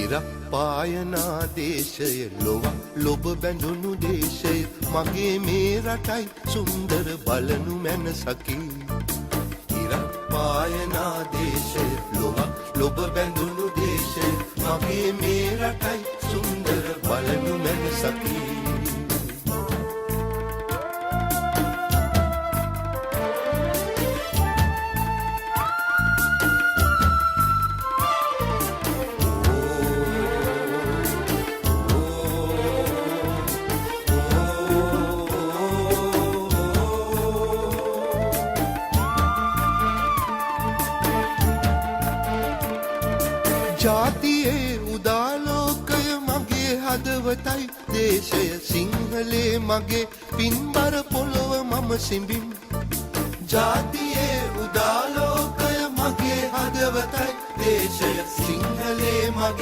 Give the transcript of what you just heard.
ඉරක් පායනා දේශය ලොව බැඳුණු දේශය මගේ මේ රටයි සුන්දර බලනු මැනසකි ඉරක් පායනා දේශය ලොව බැඳුණු දේශය මගේ මේ රටයි සුන්දර බලනු මැනසකි ජාතියේ උදාලෝකය මගේ හදවතයි දේශය සිංහලේ මගේ පින්බර පොළොව මම සිඹින් ජාතියේ උදාලෝකය මගේ හදවතයි දේශය සිංහලේ මගේ